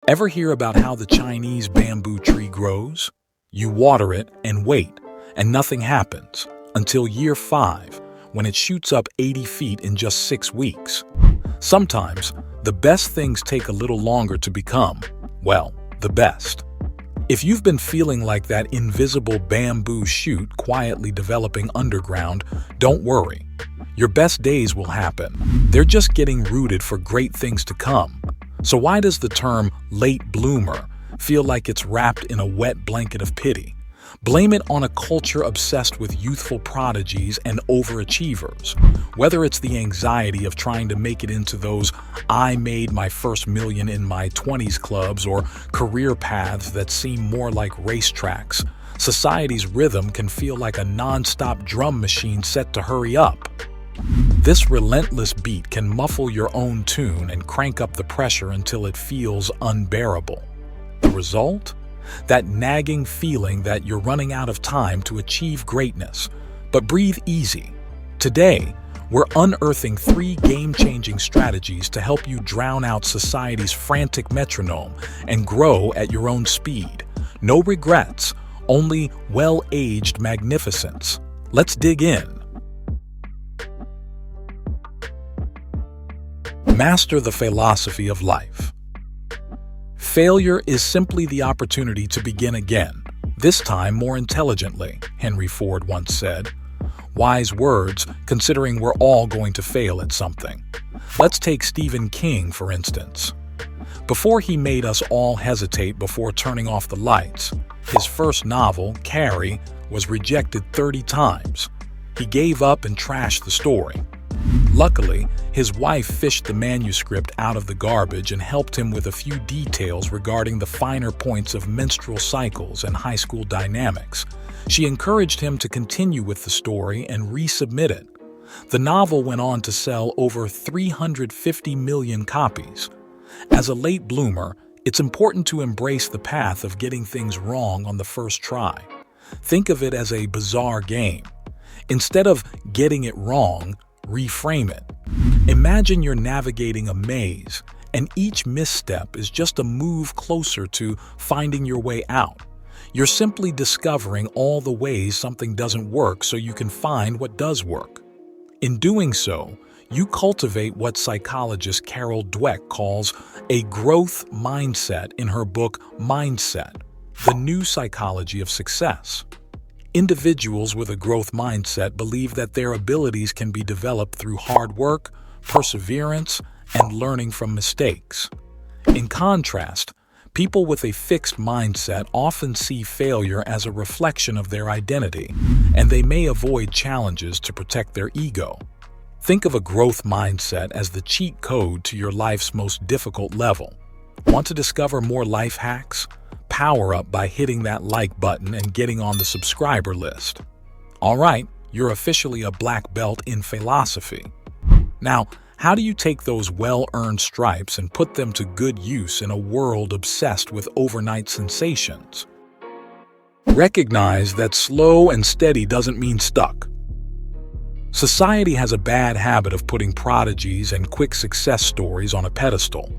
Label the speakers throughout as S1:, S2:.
S1: Ever hear about how the Chinese bamboo tree grows? You water it and wait, and nothing happens until year 5, when it shoots up 80 feet in just 6 weeks. Sometimes, the best things take a little longer to become, well, the best. If you've been feeling like that invisible bamboo shoot quietly developing underground, don't worry. Your best days will happen. They're just getting rooted for great things to come. So why does the term late bloomer feel like it's wrapped in a wet blanket of pity? Blame it on a culture obsessed with youthful prodigies and overachievers. Whether it's the anxiety of trying to make it into those "I made my first million in my 20s" clubs or career paths that seem more like racetracks, society's rhythm can feel like a non-stop drum machine set to hurry up. This relentless beat can muffle your own tune and crank up the pressure until it feels unbearable. The result? That nagging feeling that you're running out of time to achieve greatness. But breathe easy. Today, we're unearthing 3 game-changing strategies to help you drown out society's frantic metronome and grow at your own speed. No regrets, only well-aged magnificence. Let's dig in. Master the philosophy of life. Failure is simply the opportunity to begin again, this time more intelligently, Henry Ford once said. Wise words, considering we're all going to fail at something. Let's take Stephen King, for instance. Before he made us all hesitate before turning off the lights, his first novel, Carrie, was rejected 30 times. He gave up and trashed the story. Luckily, his wife fished the manuscript out of the garbage and helped him with a few details regarding the finer points of menstrual cycles and high school dynamics. She encouraged him to continue with the story and resubmit it. The novel went on to sell over 350 million copies. As a late bloomer, it's important to embrace the path of getting things wrong on the first try. Think of it as a bizarre game. Instead of getting it wrong, reframe it. Imagine you're navigating a maze, and each misstep is just a move closer to finding your way out. You're simply discovering all the ways something doesn't work so you can find what does work. In doing so, you cultivate what psychologist Carol Dweck calls a growth mindset in her book Mindset, The New Psychology of Success. Individuals with a growth mindset believe that their abilities can be developed through hard work, perseverance, and learning from mistakes. In contrast, people with a fixed mindset often see failure as a reflection of their identity, and they may avoid challenges to protect their ego. Think of a growth mindset as the cheat code to your life's most difficult level. Want to discover more life hacks? Power up by hitting that like button and getting on the subscriber list. All right, you're officially a black belt in philosophy. Now, how do you take those well-earned stripes and put them to good use in a world obsessed with overnight sensations? Recognize that slow and steady doesn't mean stuck. Society has a bad habit of putting prodigies and quick success stories on a pedestal.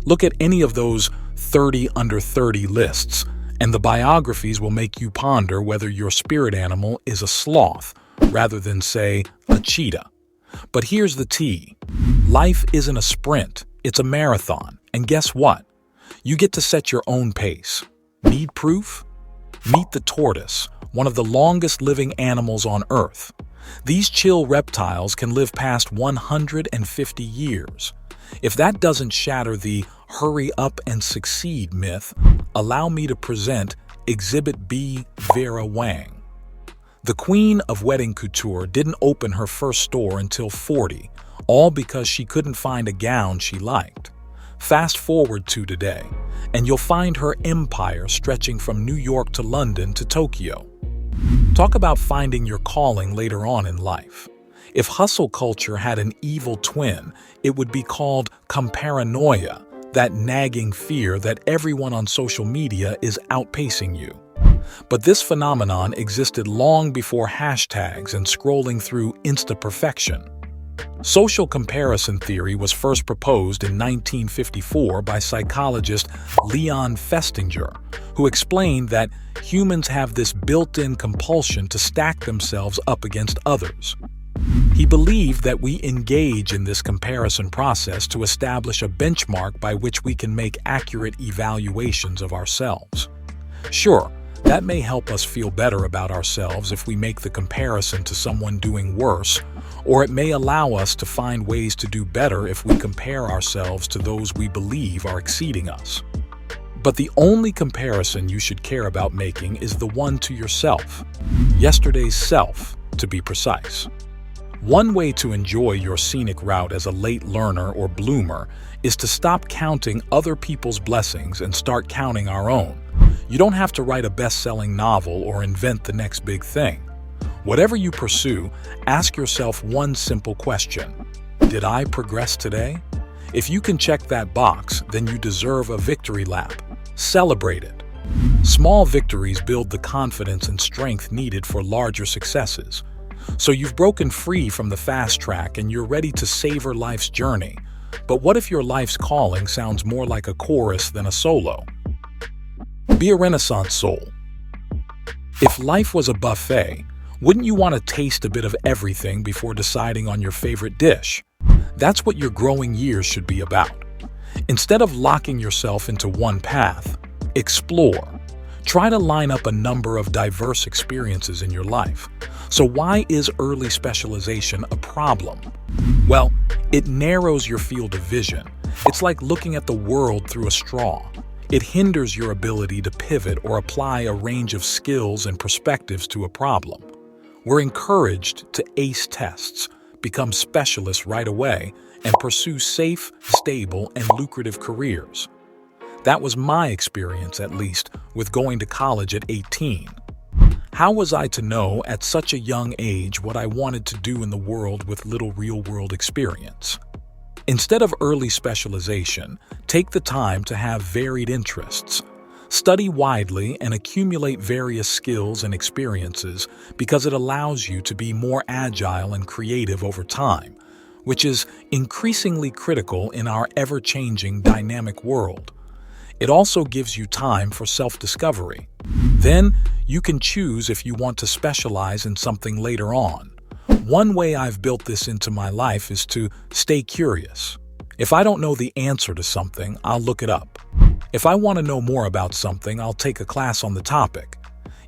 S1: Look at any of those 30 under 30 lists, and the biographies will make you ponder whether your spirit animal is a sloth rather than, say, a cheetah. But here's the tea. Life isn't a sprint, it's a marathon. And guess what? You get to set your own pace. Need proof? Meet the tortoise, one of the longest living animals on Earth. These chill reptiles can live past 150 years. If that doesn't shatter the "hurry up and succeed" myth, allow me to present Exhibit B, Vera Wang. The queen of wedding couture didn't open her first store until 40, all because she couldn't find a gown she liked. Fast forward to today, and you'll find her empire stretching from New York to London to Tokyo. Talk about finding your calling later on in life. If hustle culture had an evil twin, it would be called comparanoia, that nagging fear that everyone on social media is outpacing you. But this phenomenon existed long before hashtags and scrolling through Insta-perfection. Social comparison theory was first proposed in 1954 by psychologist Leon Festinger, who explained that humans have this built-in compulsion to stack themselves up against others. He believed that we engage in this comparison process to establish a benchmark by which we can make accurate evaluations of ourselves. Sure, that may help us feel better about ourselves if we make the comparison to someone doing worse, or it may allow us to find ways to do better if we compare ourselves to those we believe are exceeding us. But the only comparison you should care about making is the one to yourself, yesterday's self, to be precise. One way to enjoy your scenic route as a late learner or bloomer is to stop counting other people's blessings and start counting our own. You don't have to write a best-selling novel or invent the next big thing. Whatever you pursue, ask yourself one simple question: did I progress today? If you can check that box, then you deserve a victory lap. Celebrate it. Small victories build the confidence and strength needed for larger successes. So you've broken free from the fast track and you're ready to savor life's journey. But what if your life's calling sounds more like a chorus than a solo? Be a Renaissance soul. If life was a buffet, wouldn't you want to taste a bit of everything before deciding on your favorite dish? That's what your growing years should be about. Instead of locking yourself into one path, explore. Try to line up a number of diverse experiences in your life. So why is early specialization a problem? Well, it narrows your field of vision. It's like looking at the world through a straw. It hinders your ability to pivot or apply a range of skills and perspectives to a problem. We're encouraged to ace tests, become specialists right away, and pursue safe, stable, and lucrative careers. That was my experience, at least, with going to college at 18. How was I to know at such a young age what I wanted to do in the world with little real-world experience? Instead of early specialization, take the time to have varied interests. Study widely and accumulate various skills and experiences because it allows you to be more agile and creative over time, which is increasingly critical in our ever-changing dynamic world. It also gives you time for self-discovery. Then, you can choose if you want to specialize in something later on. One way I've built this into my life is to stay curious. If I don't know the answer to something, I'll look it up. If I want to know more about something, I'll take a class on the topic.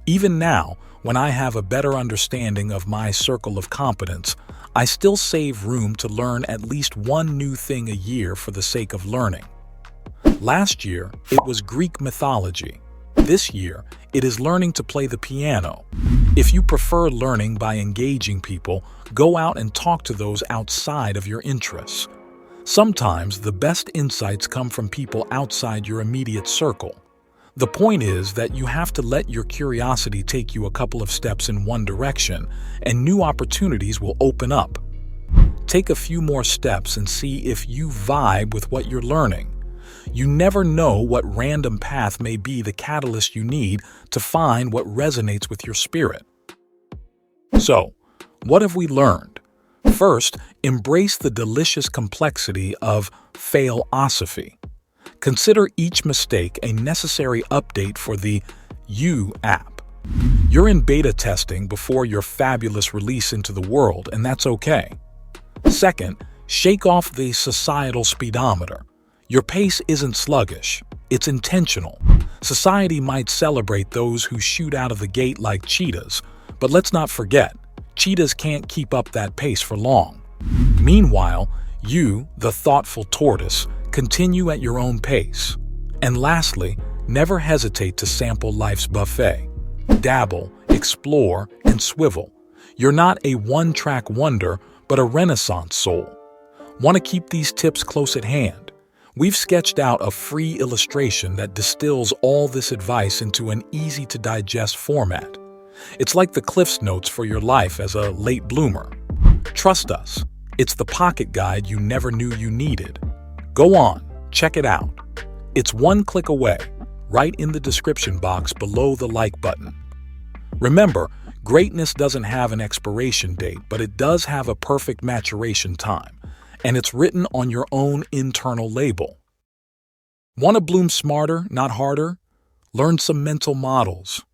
S1: Even now, when I have a better understanding of my circle of competence, I still save room to learn at least one new thing a year for the sake of learning. Last year, it was Greek mythology. This year, it is learning to play the piano. If you prefer learning by engaging people, go out and talk to those outside of your interests. Sometimes the best insights come from people outside your immediate circle. The point is that you have to let your curiosity take you a couple of steps in one direction, and new opportunities will open up. Take a few more steps and see if you vibe with what you're learning. You never know what random path may be the catalyst you need to find what resonates with your spirit. So, what have we learned? First, embrace the delicious complexity of Failosophy. Consider each mistake a necessary update for the You app. You're in beta testing before your fabulous release into the world, and that's okay. Second, shake off the societal speedometer. Your pace isn't sluggish, it's intentional. Society might celebrate those who shoot out of the gate like cheetahs, but let's not forget, cheetahs can't keep up that pace for long. Meanwhile, you, the thoughtful tortoise, continue at your own pace. And lastly, never hesitate to sample life's buffet. Dabble, explore, and swivel. You're not a one-track wonder, but a Renaissance soul. Want to keep these tips close at hand? We've sketched out a free illustration that distills all this advice into an easy-to-digest format. It's like the Cliff's Notes for your life as a late bloomer. Trust us, it's the pocket guide you never knew you needed. Go on, check it out. It's one click away, right in the description box below the like button. Remember, Greatness doesn't have an expiration date, but it does have a perfect maturation time, and it's written on your own internal label. Want to bloom smarter, not harder? Learn some mental models.